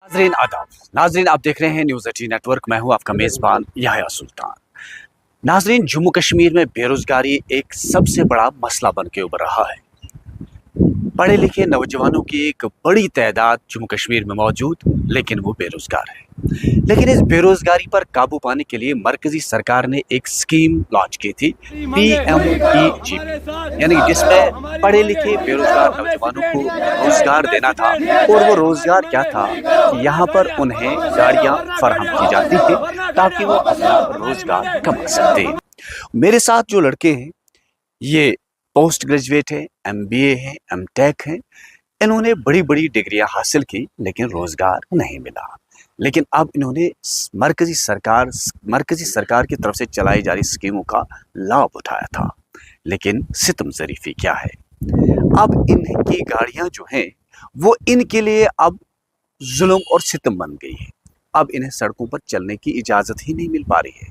नाजरीन आदाब। नाजरीन आप देख रहे हैं न्यूज़ 18 नेटवर्क। मैं हूं आपका मेज़बान याह्या सुल्तान। नाजरीन, जम्मू कश्मीर में बेरोजगारी एक सबसे बड़ा मसला बन के उभर रहा है। पढ़े लिखे नौजवानों की एक बड़ी तादाद जम्मू कश्मीर में मौजूद, लेकिन वो बेरोजगार है। लेकिन इस बेरोजगारी पर काबू पाने के लिए मरकजी सरकार ने एक स्कीम लॉन्च की थी, PMEGP, यानी जिसमें पढ़े लिखे बेरोजगार नौजवानों को रोजगार देना था। और वो रोजगार क्या था कि यहाँ पर उन्हें गाड़ियाँ फराहम की जाती हैं ताकि वो अपना रोजगार कमा सकते हैं। मेरे साथ जो लड़के हैं ये पोस्ट ग्रेजुएट है, MBA है, MTech है। इन्होंने बड़ी बड़ी डिग्रियां हासिल की लेकिन रोजगार नहीं मिला। लेकिन अब इन्होंने मरकजी सरकार की तरफ से चलाई जा रही स्कीमों का लाभ उठाया था। लेकिन सितम ज़रीफी क्या है, अब इनकी गाड़ियां जो हैं वो इनके लिए अब जुल्म और सितम बन गई है। अब इन्हें सड़कों पर चलने की इजाज़त ही नहीं मिल पा रही है।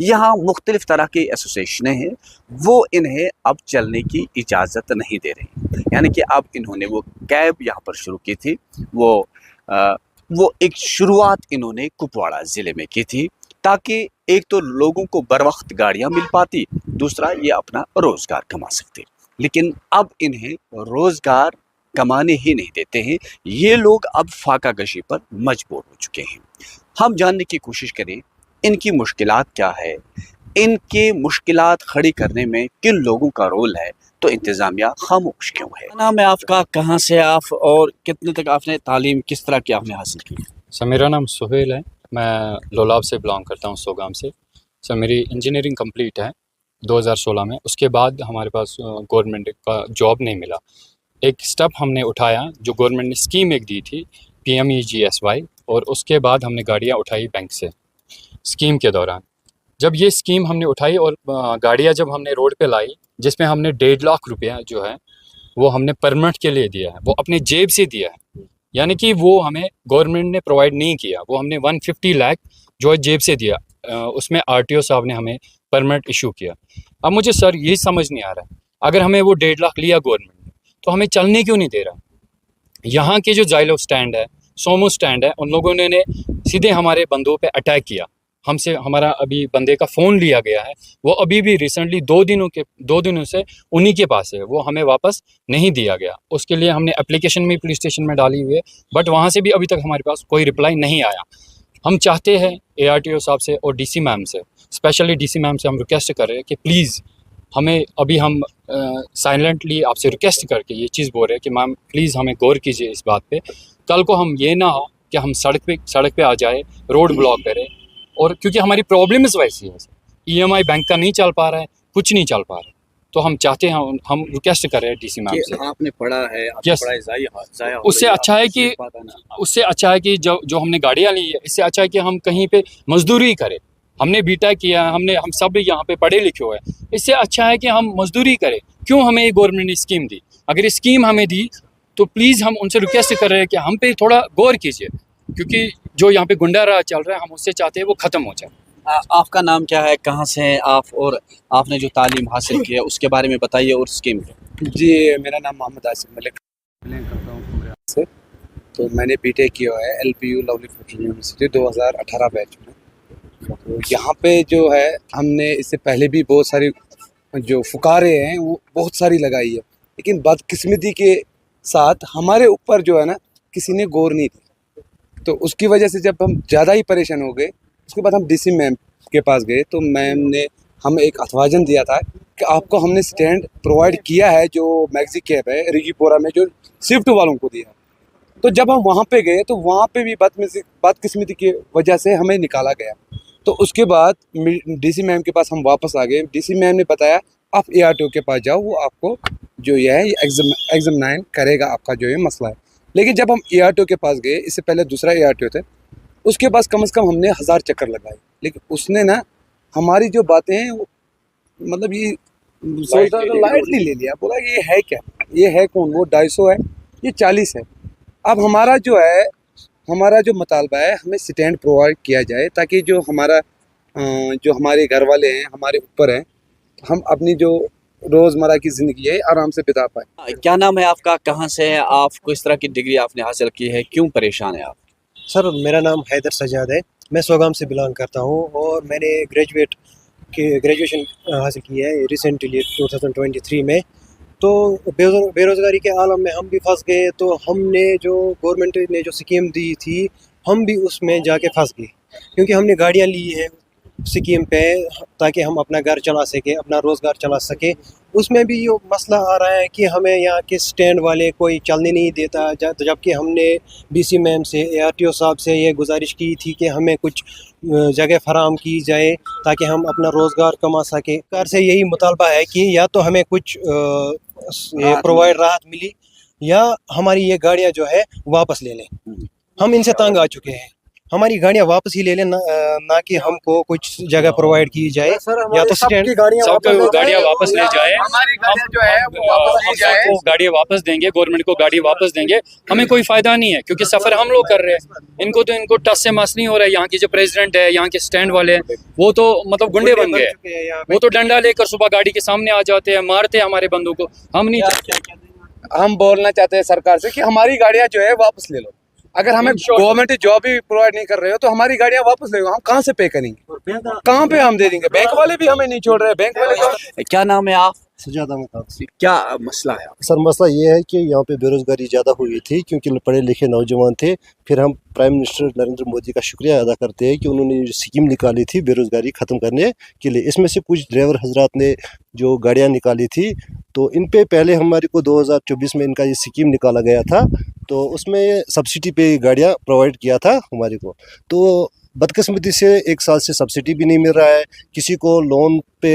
यहाँ मुख्तलिफ तरह के एसोसिएशनें हैं, वो इन्हें अब चलने की इजाज़त नहीं दे रही। यानी कि अब इन्होंने वो कैब यहाँ पर शुरू की थी, वो एक शुरुआत इन्होंने कुपवाड़ा ज़िले में की थी ताकि एक तो लोगों को बर वक्त गाड़ियाँ मिल पाती, दूसरा ये अपना रोज़गार कमा सकते। लेकिन अब इन्हें रोज़गार कमाने ही नहीं देते हैं। ये लोग अब फाका कशी पर मजबूर हो चुके हैं। हम जानने की कोशिश करें इनकी मुश्किलात क्या है, इनके मुश्किलात खड़ी करने में किन लोगों का रोल है, तो इंतज़ामिया खामोश क्यों है। नाम है आपका, कहाँ से आप और कितने तक आपने तालीम किस तरह की आपने हासिल की? सर मेरा नाम सुहेल है, मैं लोलाब से बिलोंग करता हूँ, सोगाम से। सर मेरी इंजीनियरिंग कंप्लीट है 2016 में। उसके बाद हमारे पास गवर्नमेंट का जॉब नहीं मिला। एक स्टेप हमने उठाया, जो गवर्नमेंट ने स्कीम एक दी थी PMEGSY, और उसके बाद हमने गाड़ियाँ उठाई बैंक से स्कीम के दौरान। जब ये स्कीम हमने उठाई और गाड़ियाँ जब हमने रोड पे लाई, जिसमें हमने 1.5 लाख रुपया जो है वो हमने परमिट के लिए दिया है, वो अपने जेब से दिया है। यानी कि वो हमें गवर्नमेंट ने प्रोवाइड नहीं किया, वो हमने 150 लाख जो है जेब से दिया। उसमें RTO साहब ने हमें परमिट इशू किया। अब मुझे सर ये समझ नहीं आ रहा है, अगर हमें वो 1.5 लाख लिया गवर्नमेंट ने, तो हमें चलने क्यों नहीं दे रहा? यहाँ के जो जाइलो स्टैंड है, सोमो स्टैंड है, उन लोगों ने सीधे हमारे बंदों पे अटैक किया। हमसे हमारा अभी बंदे का फ़ोन लिया गया है, वो अभी भी रिसेंटली 2 दिनों से उन्हीं के पास है, वो हमें वापस नहीं दिया गया। उसके लिए हमने एप्लीकेशन भी पुलिस स्टेशन में डाली हुई है, बट वहाँ से भी अभी तक हमारे पास कोई रिप्लाई नहीं आया। हम चाहते हैं ARTO साहब से और DC मैम से, स्पेशली DC मैम से हम रिक्वेस्ट कर रहे हैं कि प्लीज़ हमें, अभी हम साइलेंटली आपसे रिक्वेस्ट करके ये चीज़ बोल रहे हैं कि मैम प्लीज़ हमें गौर कीजिए इस बात पे। कल को हम ये ना हो कि हम सड़क पे आ जाए, रोड ब्लॉक करें, और क्योंकि हमारी प्रॉब्लम्स वैसी है, EMI बैंक का नहीं चल पा रहा है, कुछ नहीं चल पा रहा है। तो हम चाहते हैं, हम रिक्वेस्ट कर रहे हैं DC मैम से। आपने पढ़ा है, यस, उससे अच्छा है कि जो हमने गाड़ियाँ ली है, इससे अच्छा है कि हम कहीं पे मजदूरी करें। हमने BTech किया है, हम सब यहाँ पे पढ़े लिखे हुए हैं। इससे अच्छा है कि हम मजदूरी करें। क्यों हमें ये गवर्नमेंट ने स्कीम दी? अगर ये स्कीम हमें दी तो प्लीज़ हम उनसे रिक्वेस्ट कर रहे हैं कि हम पे थोड़ा गौर कीजिए, क्योंकि जो यहाँ पे गुंडा राज चल रहा है, हम उससे चाहते हैं वो ख़त्म हो जाए। आपका नाम क्या है, कहाँ से हैं आप, और आपने जो तालीम हासिल की है उसके बारे में बताइए और स्कीम पे। जी, मेरा नाम मोहम्मद आसिफ मलिक करता हूँ से। तो मैंने BTech किया है LPU lovely Fortune university 2018 batch में। तो यहाँ पे जो है हमने इससे पहले भी बहुत सारी जो फुकारे हैं वो बहुत सारी लगाई है, लेकिन बदकिस्मती के साथ हमारे ऊपर जो है ना किसी ने गौर नहीं की। तो उसकी वजह से जब हम ज़्यादा ही परेशान हो गए, उसके बाद हम DC मैम के पास गए। तो मैम ने हमें एक अथवाजन दिया था कि आपको हमने स्टैंड प्रोवाइड किया है, जो मैक्सी कैब है रिजीपोरा में, जो स्विफ्ट वालों को दिया। तो जब हम वहाँ पे गए तो वहाँ पे भी बदकिस्मती की वजह से हमें निकाला गया। तो उसके बाद DC मैम के पास हम वापस आ गए। DC मैम ने बताया आप ARTO के पास जाओ, वो आपको जो ये है एग्जामिन करेगा आपका जो ये मसला है। लेकिन जब हम ARTO के पास गए, इससे पहले दूसरा ARTO थे, उसके पास कम से कम हमने 1000 चक्कर लगाए, लेकिन उसने ना हमारी जो बातें हैं मतलब ये सोचता तो लाइटली ले लिया। बोला ये है क्या, ये है कौन, वो 250 है, ये 40 है। अब हमारा जो मुतालबा है, हमें स्टैंड प्रोवाइड किया जाए ताकि जो हमारे घर वाले हैं, हमारे ऊपर हैं, हम अपनी जो रोज़मर्रा की ज़िंदगी है आराम से बिता पाए। क्या नाम है आपका, कहाँ से है आप, किस तरह की डिग्री आपने हासिल की है, क्यों परेशान है आप? सर मेरा नाम हैदर सजाद है। मैं सोगाम से बिलोंग करता हूँ और मैंने ग्रेजुएशन हासिल की है रिसेंटली 2023 में। तो बेरोज़गारी के आलम में हम भी फंस गए, तो हमने जो गवर्नमेंट ने जो स्कीम दी थी हम भी उसमें जाके फंस गए, क्योंकि हमने गाड़ियाँ ली है स्कीम पे ताकि हम अपना घर चला सके, अपना रोज़गार चला सके। उसमें भी ये मसला आ रहा है कि हमें यहाँ के स्टैंड वाले कोई चलने नहीं देता, जबकि हमने डीसी मैम से, ARTO साहब से ये गुजारिश की थी कि हमें कुछ जगह फराहम की जाए ताकि हम अपना रोज़गार कमा सकें। सरकार से यही मुतालबा है कि या तो हमें कुछ राहत मिली या हमारी ये गाड़ियाँ जो है वापस ले लें। हम इनसे तंग आ चुके हैं, हमारी गाड़ियाँ वापस ही ले लें, ना कि हमको कुछ जगह प्रोवाइड की जाए या तो स्टैंड सबको गाड़ियाँ वापस ले जाए। हमारी गाड़ियाँ जो है वो वापस ले जाए। सबको गाड़ियाँ वापस देंगे, गवर्नमेंट को गाड़ी वापस देंगे, हमें कोई फायदा नहीं है क्योंकि सफर हम लोग कर रहे हैं। इनको टस से मस नहीं हो रहा है। यहाँ की जो प्रेसिडेंट है, यहाँ के स्टैंड वाले हैं, वो तो मतलब गुंडे बन गए। वो तो डंडा लेकर सुबह गाड़ी के सामने आ जाते हैं, मारते हैं हमारे बंदों को। हम नहीं चाहते। हम बोलना चाहते हैं सरकार से कि हमारी गाड़ियाँ जो है वापस ले लो। अगर हमें गवर्नमेंट जॉब भी प्रोवाइड नहीं कर रहे हो तो हमारी गाड़ियाँ वापस ले लो। हम कहाँ से पे करेंगे, कहाँ पे हम दे देंगे? बैंक वाले भी हमें नहीं छोड़ रहे। बैंक वाले क्या नाम है आप? सजाद अहमद खान। क्या मसला है? सर मसला ये है कि यहाँ पे बेरोज़गारी ज़्यादा हुई थी क्योंकि पढ़े लिखे नौजवान थे। फिर हम प्राइम मिनिस्टर नरेंद्र मोदी का शुक्रिया अदा करते हैं कि उन्होंने जो स्कीम निकाली थी बेरोज़गारी ख़त्म करने के लिए। इसमें से कुछ ड्राइवर हजरात ने जो गाड़ियाँ निकाली थी, तो इन पे पहले हमारे को 2024 में इनका ये स्कीम निकाला गया था, तो उसमें सब्सिडी पे गाड़ियाँ प्रोवाइड किया था हमारे को। तो बदकिस्मती से 1 साल से सब्सिडी भी नहीं मिल रहा है। किसी को लोन पे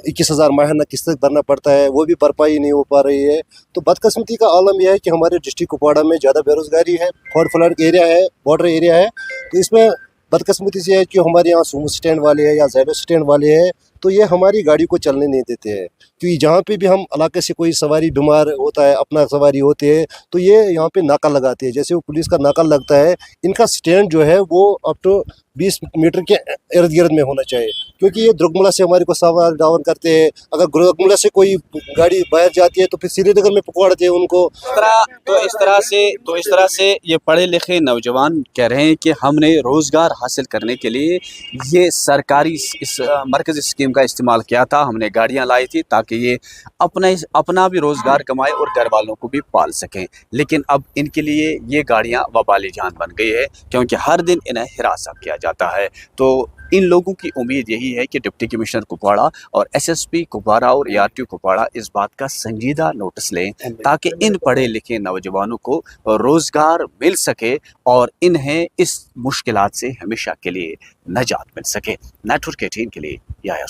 21,000 माहाना किस्त भरना पड़ता है, वो भी भरपाई नहीं हो पा रही है। तो बदकिस्मती का आलम यह है कि हमारे डिस्ट्रिक्ट कुपवाड़ा में ज़्यादा बेरोज़गारी है, फॉर फ्लड एरिया है, बॉर्डर एरिया है। तो इसमें बदकिस्मती से है कि हमारे यहाँ सुमो स्टैंड वाले हैं या ज़ैलो स्टैंड वाले हैं, तो ये हमारी गाड़ी को चलने नहीं देते हैं। क्योंकि जहाँ पे भी हम इलाके से कोई सवारी बीमार होता है, अपना सवारी होते हैं, तो ये यहाँ पे नाका लगाते हैं। जैसे वो पुलिस का नाका लगता है, इनका स्टैंड जो है वो अप टू 20 मीटर के इर्द गिर्द में होना चाहिए, क्योंकि ये दुर्गमुला से हमारे को सवार डाउन करते हैं। अगर दुर्गमुला से कोई गाड़ी बाहर जाती है तो फिर श्रीनगर में पकड़ते हैं उनको। इस तरह से ये पढ़े लिखे नौजवान कह रहे हैं कि हमने रोज़गार हासिल करने के लिए ये सरकारी इस मरकज़ी स्कीम का इस्तेमाल किया था। हमने गाड़ियाँ लाई थी ताकि ये अपना भी रोज़गार कमाए और घर वालों को भी पाल सकें। लेकिन अब इनके लिए ये गाड़ियाँ वबाली जान बन गई है, क्योंकि हर दिन इन्हें हिरासा किया जाता है। तो इन लोगों की उम्मीद यही है कि डिप्टी कमिश्नर कुपवाड़ा और SSP कुपवाड़ा और ARTO कुपवाड़ा इस बात का संजीदा नोटिस लें ताकि इन पढ़े लिखे नौजवानों को रोज़गार मिल सके और इन्हें इस मुश्किलात से हमेशा के लिए नजात मिल सके। नेटवर्क 18 के लिए याया